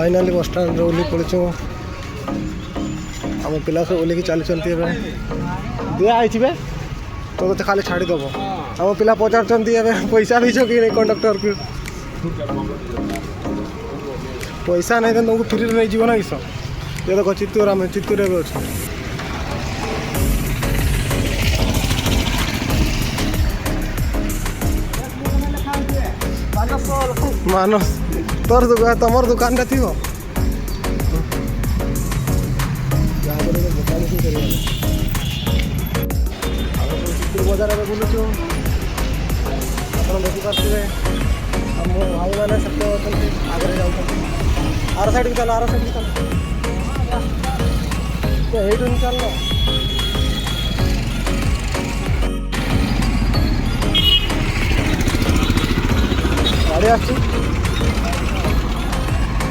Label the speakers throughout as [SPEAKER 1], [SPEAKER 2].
[SPEAKER 1] Finally बस stand ओह्ली पड़ू आम पिला सब ओह्लिकी चली दिखाई तो खाली छाड़ीदेव आम पिला पचार पैसा दीच कि नहीं कंडक्टर को पैसा नहीं तो तुमको फ्री नहीं जीव ना किस ये देख चित्तूर आम चित्तूर अच्छे मानस तोर दुकान तुम दुकान थी बजार में बुलुचु आप देखिपे मो भाई मैंने सब आगे जाऊँ आर साइड चल आर साइड चल चल गाड़ी आस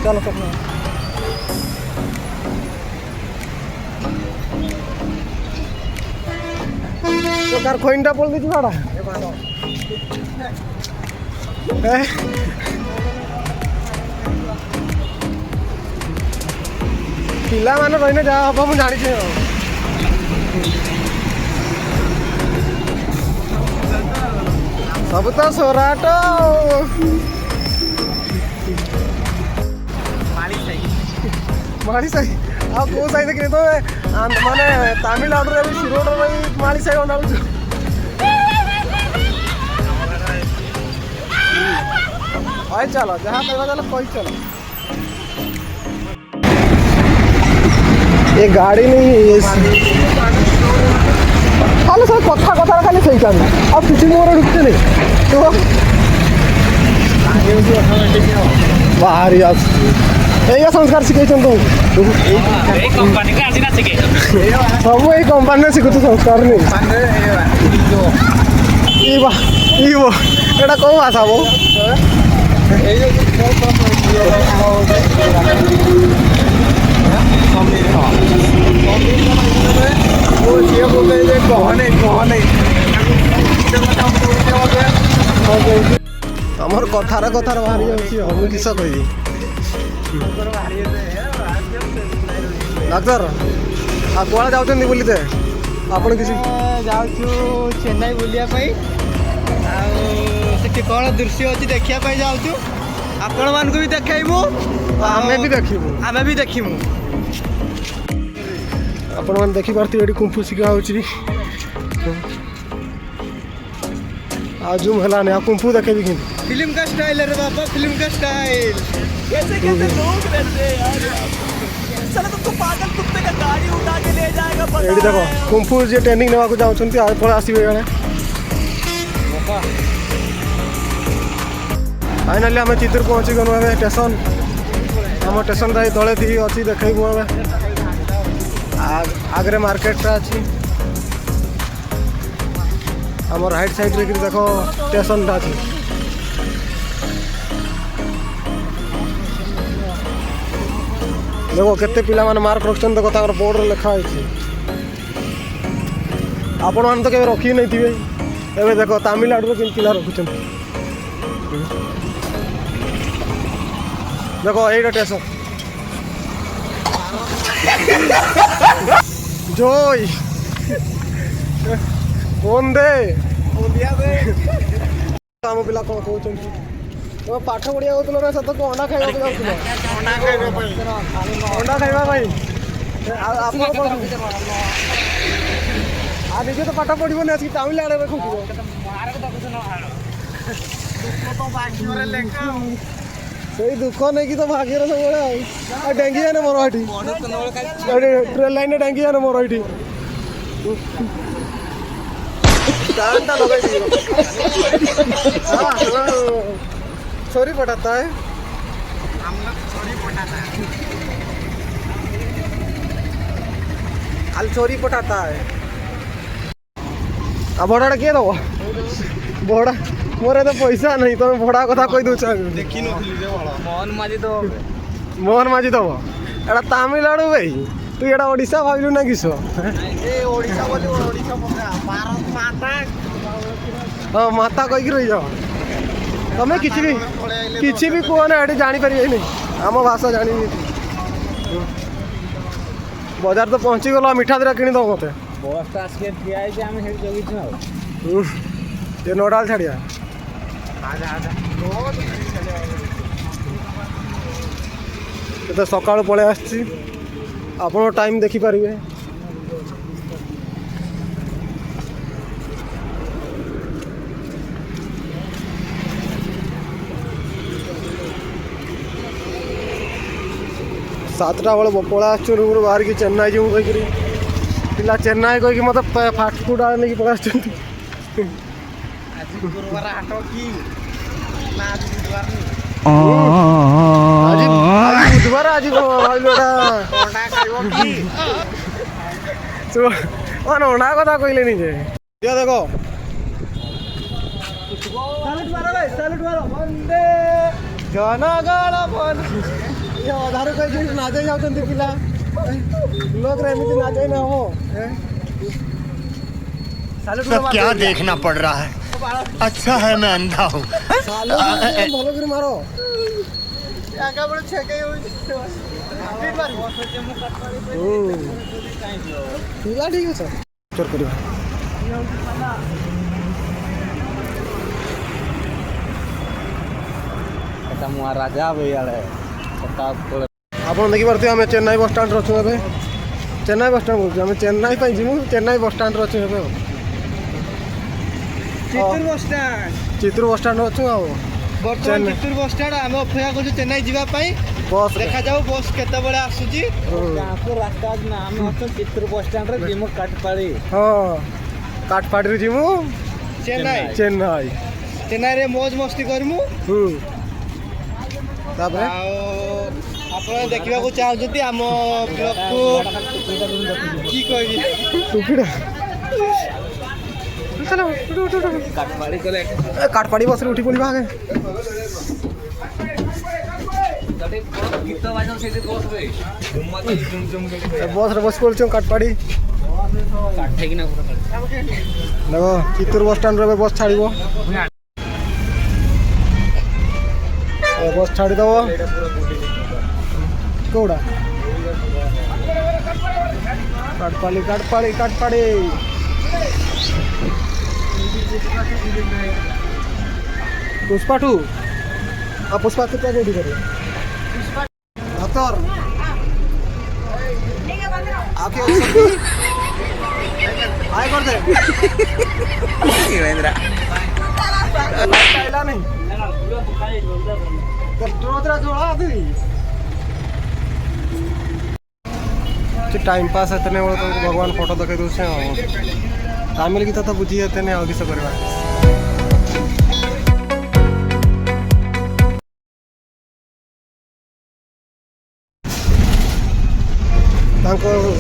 [SPEAKER 1] चलो सब तो कार खोइनटा पड़ गई भाड़ा पिला मान रही जहाँ हम मुझे जानी सब तो सोराट माड़ी साई आ कौ साई देखिए तो माने तमिलनाडु रे शिरोड रे माड़ी साई बनाऊ भाई चलो जहाँ कहवा चलो कोई चलो ये गाड़ी नहीं है खाली सब कथा कथा खाली सही काम अब किसी मोर रुकते नहीं तो बाहरी यही संस्कार शिखे सब यही कंपानी शिखु संस्कार नहीं एटा कौ भाषा बो तमर कथार कथार बाहरी हम किस कह डाक्तर आ कौन जाऊँ बुलते आप
[SPEAKER 2] जाऊँ चेन्नई बुलायापी आठ कौन दृश्य अच्छी देखा जाऊँ आपण मान भी देखू आमे भी देखू
[SPEAKER 1] आपण मैंने देखिपे ये कुंफू शिखा हो जूम है आ कुंफू देखे भी
[SPEAKER 2] फिल्म का स्टाइल है बाबा फिल्म का स्टाइल कैसे कैसे लोग रहते हैं यार साला तुमको पागल कुत्ते का गाड़ी उठा के ले जाएगा पता
[SPEAKER 1] है देखो कुंफू जे ट्रेनिंग नेवा को जाउछंती आ पळे आसीबे गने बाबा फाइनली आम चित्तूर पहुँची गलु आम स्टेशन आम स्टेशन रा तले थी अच्छी देखू आगे मार्केटा अच्छी आम राइट साइड रे देखो स्टेशन अच्छी देखो केते पिला माने मार्क रखछन देखो ताकर बोर्ड रे लिखा है आपण मान तो के रखी नहीं थिबे एबे देखो तमिलनाडु रे पिला रखछन देखो एटा स्टेशन जोई फोन दे आम पिला कौन कहते तुम पाठ पढ़िया होता ना सत को अंडा खाइबा अंडा खाइबा भाई आ निजे तो पाठ पढ़न आसिक तमिलनाडु रे खोज से दुख नहीं कि तो भाग्य सब डेंगी जाने मोर ये ट्रेन लाइन डेंगी जाने मोर ये छोरी पटाता है खाली छोरी पटाता है आ भड़ा किए दब भड़ा मोर तो पैसा नहीं तुम भड़ा कथा कही दौच मोहन माझी दब एटा तमिलनाडु भाई तू एटा ओडिशा भाविलु ना किस हाँ माता कहीकि रही जाओ तुम्हें किसी भी कह ना ये जापर नहीं आम भाषा जानी बजार तो पहुँची गल मिठा दिटा किणी दब मत
[SPEAKER 2] बस आसिक ठिया है आम से जगीछु
[SPEAKER 1] ये नोडाल छाड़िया तो सकाल पलि आसी आप टाइम देखिपारे 7टा बेल पड़ा रूम बाहर की चेन्नई जी कहीकि पिला चेन्नई कहीकि मत फास्ट फुड आने नहीं पड़ा बुधवार आज अंडा कथा कहले निजे देखो जनगण अधार कहीं नाचे जाते पिला लोग एमती नाचे ना हो
[SPEAKER 3] सब क्या देखना पड़ रहा है। अच्छा है मैं अंधा हूँ।
[SPEAKER 1] भल कर मारो पिला ठीक है चोर कर
[SPEAKER 2] राजा भैया आप
[SPEAKER 1] देखिपे आम चेन्नई बस स्टाण्ड अच्छे ए चेन्नई बस स्टाण्ड बोलूँ चेन्नई जीमु चेन्नई बस स्टाण्ड अच्छे ए चित्तूर बस स्टाण्ड अच्छु
[SPEAKER 2] बर्तमान चित्तूर बस स्टाण्ड आम अपेक्षा कर चेन्नई जावाई
[SPEAKER 1] बस
[SPEAKER 2] देखा जाऊ बस केते आसूची रास्ता आम चित्तूर बस स्टाण्ड जीमु काटपाड़ी
[SPEAKER 1] हाँ काटपाड़ी जीमु
[SPEAKER 2] चेन्नई
[SPEAKER 1] चेन्नई
[SPEAKER 2] चेन्नई रे मौज मस्ती करमु आप देखा चाहते आम ब्लॉग को कि
[SPEAKER 1] काटपाड़ी बस उठी पड़ा आगे बस बस पड़े काटपाड़ी देखो चित्तूर बस स्टाण्ड बस छाड़ बस छाड़ीदेव कौड़ा काटपाड़ी काटपाड़ी काटपाड़ी पुष्पा 2 पुष्पा कितना रेडी करिए हतर आके आए कर दे नहीं टाइम पास है तुमको भगवान फोटो देखे दूसरे फैमिली की तो बुझी जाते नहीं आगे से करवा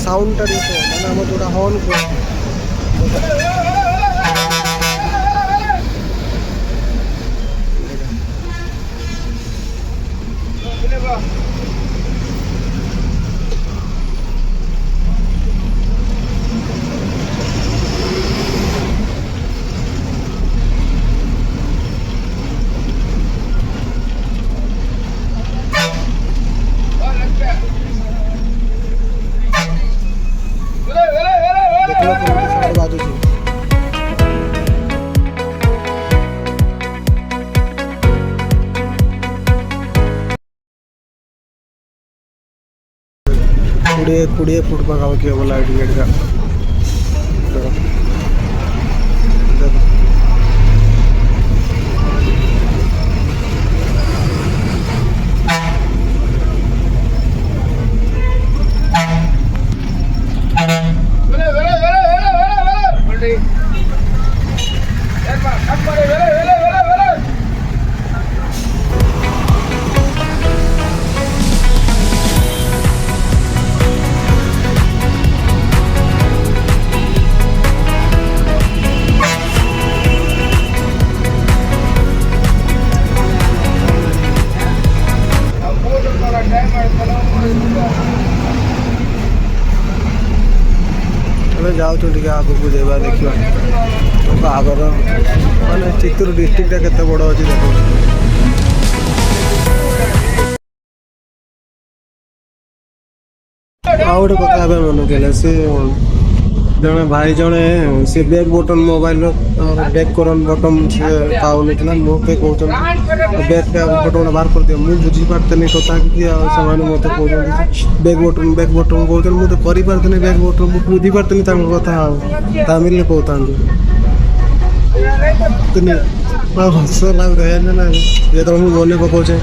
[SPEAKER 1] साउंड माने आम जो हॉर्न कोड़े फुट पाखापाखि हम लाइट गेट का जाऊँ टे आगे को जावा देखा आगर माने चित्तूर डिस्ट्रिक्ट केते बड़ अच्छी देखो। ଆଉ ଗୋଟେ କଥା ଏବେ ମନେ କଲେ ସେ ଜଣେ ଭାଇ ଜଣେ ସେ ବ୍ୟାକ୍ ବଟନ୍ ମୋବାଇଲର ବ୍ୟାକ୍ କରନ୍ ବଟନ୍ ସେ ପାଉନଥିଲା ମୋ ପାଇଁ କହୁଛନ୍ତି ବ୍ୟାକ୍ ବଟନ୍ ବାହାର କରିଦିଅ। ମୁଁ ବୁଝିପାରିଥିଲି କଥା କି ଆଉ ସେମାନେ ମୋତେ କହୁଛନ୍ତି ବ୍ୟାକ୍ ବଟନ୍ କହୁଛନ୍ତି ମୁଁ ତ କରିପାରିଥିଲି ବ୍ୟାକ୍ ବଟନ୍ ମୁଁ ବୁଝିପାରିଥିଲି ତାଙ୍କ କଥା ଆଉ ତାମିଲରେ କହୁଥାନ୍ତି ହସ ଲାଗୁଥାଏ ନା ଯେତେବେଳେ ମୁଁ ମନେ ପକାଉଛେ।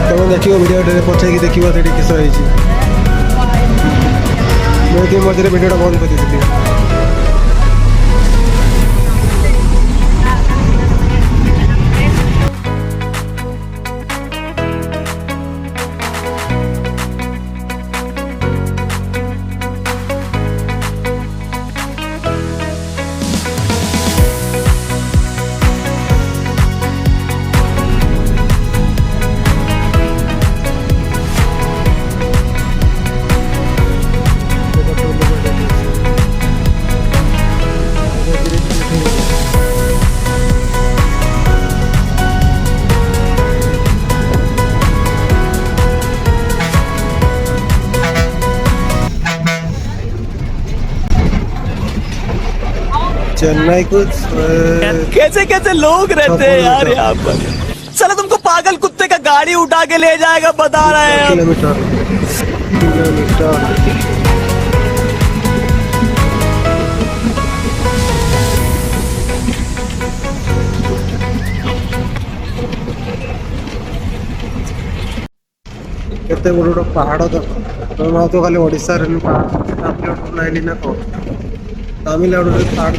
[SPEAKER 1] ତମେ ଦେଖିବ ଭିଡ଼ିଓଟା ପଛେଇକି ଦେଖିବ ସେଠି କିସ ହେଇଛି। ମୁଁ ଏଠି ମଝିରେ ଭିଡ଼ିଓଟା ବନ୍ଦ କରିଦେଇଥିଲି। चेन्नई को
[SPEAKER 2] कैसे कैसे लोग रहते हैं यार यहाँ पर। चलो तुमको पागल कुत्ते का गाड़ी उठा के ले जाएगा बता रहे हैं।
[SPEAKER 1] किलोमीटर କେତେ ବଡ଼ ବଡ଼ ପାହାଡ଼ ତ ମୁଁ ତ ଖାଲି ଓଡ଼ିଶାରେ ପାହାଡ଼ ନାଇଲି ନା କଣ ତାମିଲନାଡ଼ୁରେ ପାହାଡ଼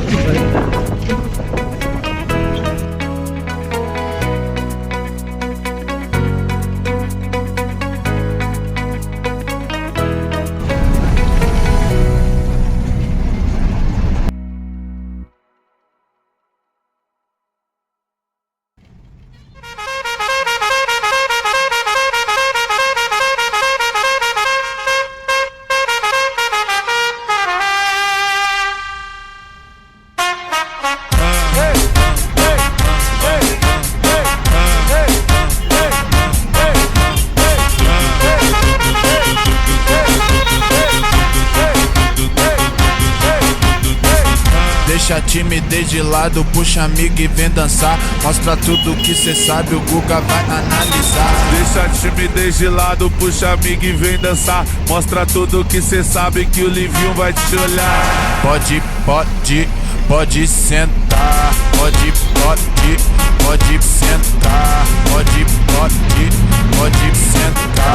[SPEAKER 4] Deixa a timidez de lado, puxa amigo e vem dançar. Mostra tudo que cê sabe, o Guga vai analisar.
[SPEAKER 5] Deixa a timidez de lado, puxa amigo e vem dançar. Mostra tudo que cê sabe que o Livinho vai te olhar.
[SPEAKER 4] Pode sentar. Pode sentar. Pode sentar.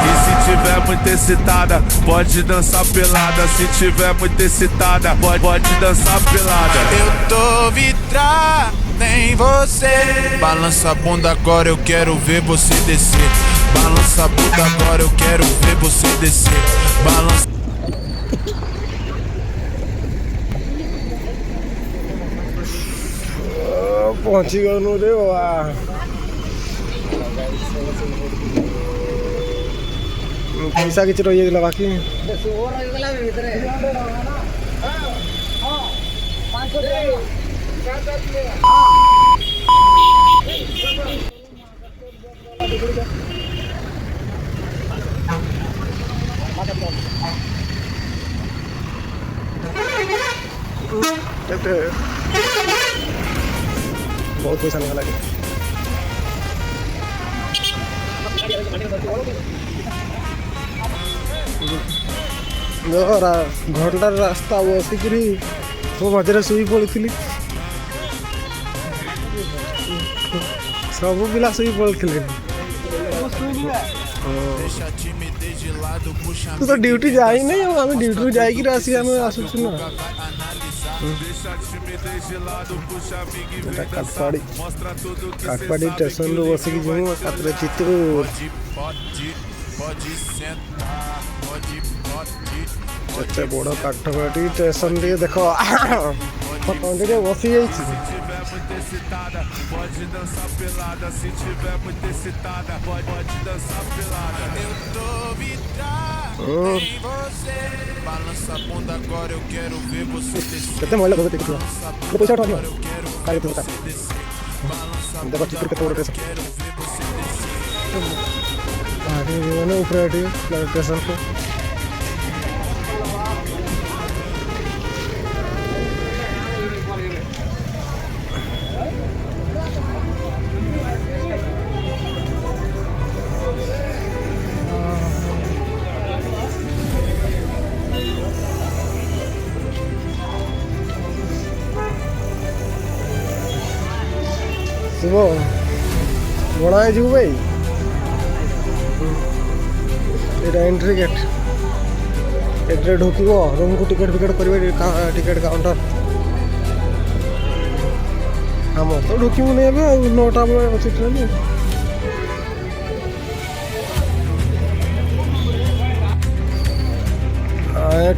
[SPEAKER 5] E se tiver muito excitada, pode dançar pelada. Se tiver muito excitada, pode dançar pelada.
[SPEAKER 4] Eu tô vidrado em você. Balança a bunda agora, eu quero ver você descer. Balança a bunda agora, eu quero ver você descer. Balança.
[SPEAKER 1] पहुंची गनु रे वाह पैसा किछ रही गेला बाकी बहुत पैसा लगा लगे घंटार रास्ता बसिक मो मझे शुई पड़ी सब पिला शुई पड़े तू तो ड्यूटी जाई नहीं आम ड्यूटी जाकर आसुचु ना काटपाड़ी स्टेशन रू बसिक जीवु चित्तूर एते बड़ काठपाड़ी स्टेशन टे देख बसी
[SPEAKER 5] Pode dançar pelada, se tiver muito excitada, pode dançar pelada.
[SPEAKER 4] Eu tô vidrado em você. Balança a bunda agora, eu quero ver você descer.
[SPEAKER 1] कितने मोबाइल लगा देखो पैसा उठा दिया
[SPEAKER 4] Eu quero
[SPEAKER 1] काय तो
[SPEAKER 4] ver você descer. Balança a
[SPEAKER 1] देखो चित्र के तोड़ के
[SPEAKER 4] quero ver
[SPEAKER 1] ମାନେ ଉପରେ ଏଠି ଷ୍ଟେସନକୁ ଶିବ ବଣା ହେଇଯିବୁ ଭାଇ। ଏଇଟା ଏଣ୍ଟ୍ରି ଗେଟ୍। ଏଥିରେ ଢୁକିବ ରୁମ୍କୁ ଟିକେଟ୍ ଫିକେଟ୍ କରିବେ ଟିକେଟ୍ କାଉଣ୍ଟର। ଆମର ତ ଢୁକିବୁନି ଏବେ ଆଉ 9ଟା ବେଳେ ଅଛି ଟ୍ରେନ୍।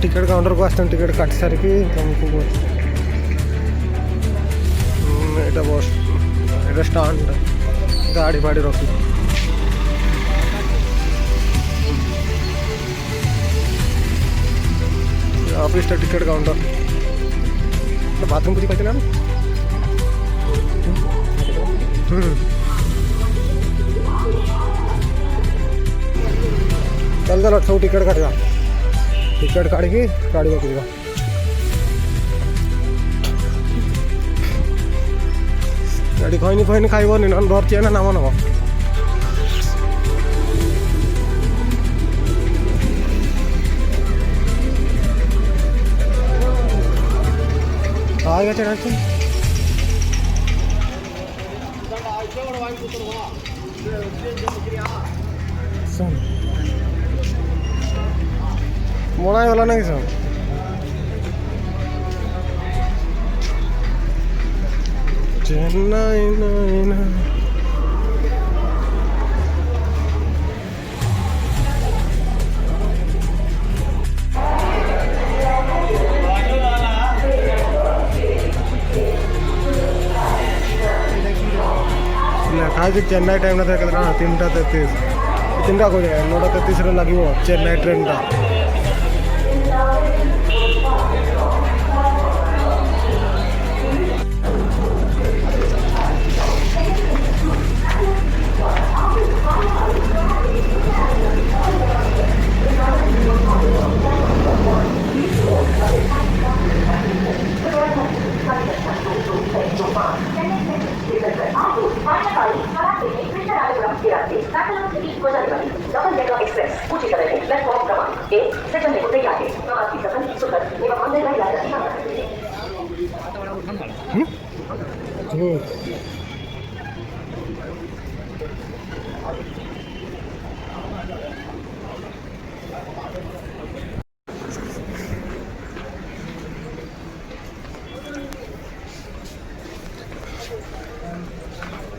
[SPEAKER 1] ଟିକେଟ୍ କାଉଣ୍ଟରକୁ ଆସିଛନ୍ତି ଟିକେଟ୍ କାଟି ସାରିକି ତୁମକୁ ଏଇଟା ବସ୍ ଏଇଟା ଷ୍ଟାଣ୍ଡ ଗାଡ଼ି ଫାଡ଼ି ରଖି ऑफिसटा टिकेट काउंटर बाथरूम कुछ कहते ना चल चल सब टिकेट काटा टिकेट काढ़ी गाड़ी पकड़ा गाड़ी खैनी फैनी खाइबनी ना धरची ना नाम नब आगे चढ़ा मोड़ा गला ना कि सब चेन्नई ना चेन्नई टाइम ना 3:33 3टा को 9:33 लगे चेन्नई ट्रेन टा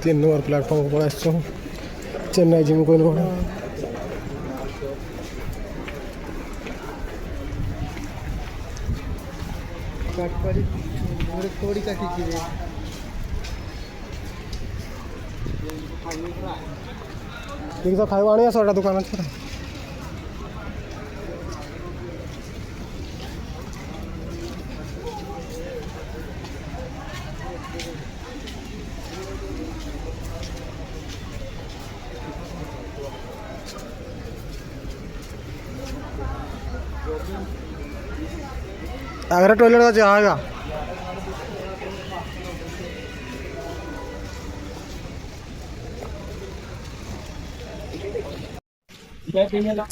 [SPEAKER 1] तीन नंबर प्लेटफॉर्म को पड़ा चेन्नई जिम कोई नहीं थोड़ी का ठीक है खाइबा आनी सोटा दुकान अच्छे अगर टॉयलेट का जाएगा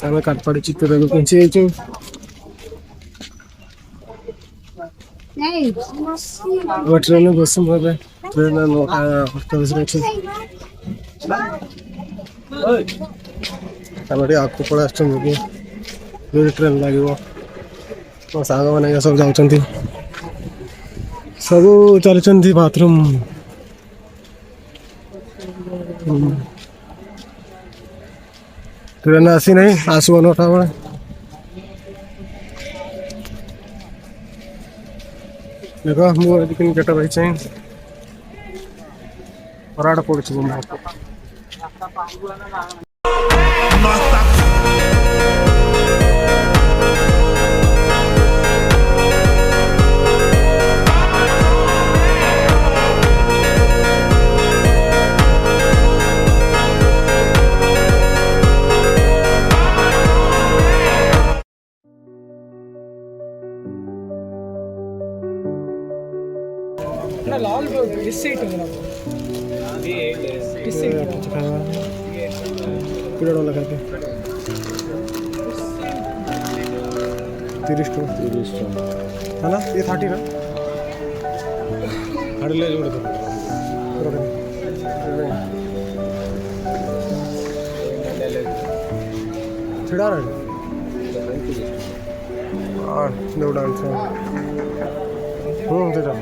[SPEAKER 1] हमें काटपाड़ी चित्र पहुंचे ट्रेन बस ट्रेन 9:28 आगे पड़ा ट्रेन लगे मो सांग मैंने सब जाऊँ सब चलती बाथरूम ट्रेन आसी नहीं आसब 9टा बेले देख मुझे गेट रही पराड़ पड़े
[SPEAKER 2] ना लाल इस सीट है ना इस सीट
[SPEAKER 1] किलो लगा के 30 टका है ना ये 30 का हड़े ले जोड़ दो छिड़ा रहे और दो डांस तेरा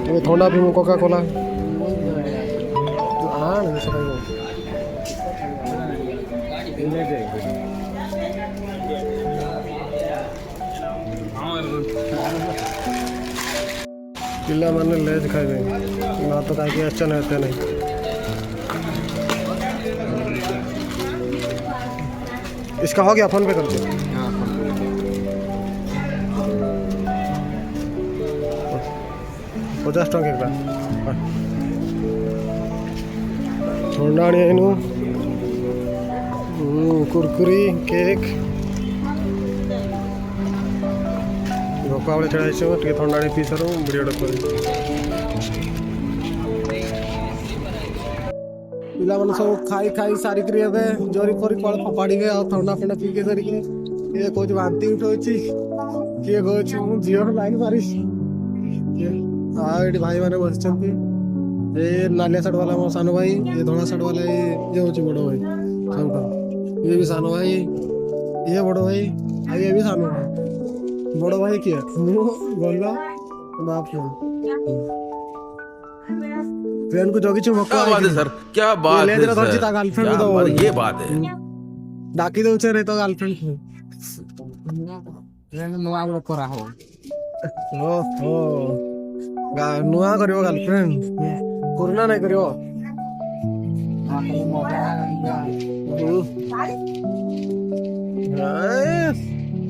[SPEAKER 1] ये थोड़ा भी कोका कोला हाँ नहीं सर पिला मैंने ले दिखाई दे ना तो कहीं अच्छा नहीं होता नहीं इसका हो गया फोन पे कर दो 50 टका एक थोड़ा ಏನು कुरकुरी केक गोपावली चढ़ाई टे थंडा पीसर भिडियो कर पिला मैंने सब खाई खाई सारिक जरी परी कल फपाड़ी गए थंडा फंडा पीके सारिक किए कौच बांती उठे किए कौच झील लाइन मारी ये भाई मैंने बस ये नालिया शर्ट वाला मो सानो भाई ये धोला शर्ट वाला ये होची बड़ो भाई सबटा ये भी सानो भाई ये बड़ो भाई आ ये भी सानो भाई बड़ो भाई किया बोला बाप रे ट्रेन को जोगी छु मक्का
[SPEAKER 6] क्या बात है सर क्या बात
[SPEAKER 1] ले
[SPEAKER 6] है
[SPEAKER 1] जरा धरची ता गर्लफ्रेंड को दो
[SPEAKER 6] ये बात है
[SPEAKER 1] डाकी दो छे रे तो गर्लफ्रेंड
[SPEAKER 2] ट्रेन नुआ करा हो
[SPEAKER 1] ओ नुआ करियो गर्लफ्रेंड कोरोना नहीं करियो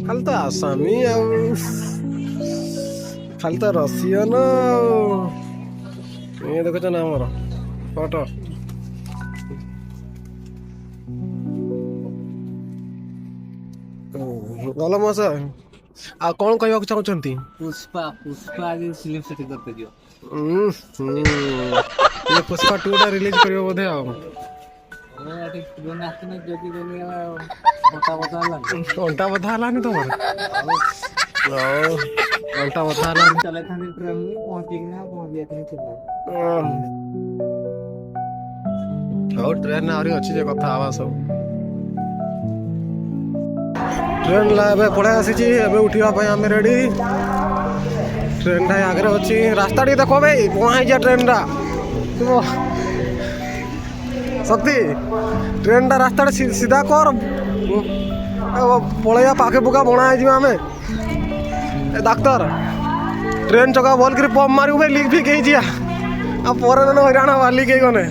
[SPEAKER 1] खाली तो आसामी खाली तो रसियन ये देखो ना मोर फोटो गल मस आ कौन कहवाक चाहते
[SPEAKER 2] पुष्पा पुष्पा आगे फिल्म सेटिंग करते दियो
[SPEAKER 1] ये पुष्पा 2 टा रिलीज करियो बोधे आओ घंटा बता हलानी तुम घंटा बता हलानी
[SPEAKER 2] चले थाने ट्रेन में पहुंची ना पहुंच गया थे
[SPEAKER 1] और ट्रेन आरी अच्छी जे कथा आवा सब ट्रेन लाबे पळे आसी एबे उठिया पय हम रेडी ट्रेन टा आगे अच्छी रास्ता टी देखो भाई वहाँ जा ट्रेन टा शक्ति ट्रेन टा रास्ता सीधा कर पलैया पाखे पुका बना आम डाक्तर ट्रेन चका भल कर पंप मारू भाई लिक फिक पर हैरान हवा लिक गने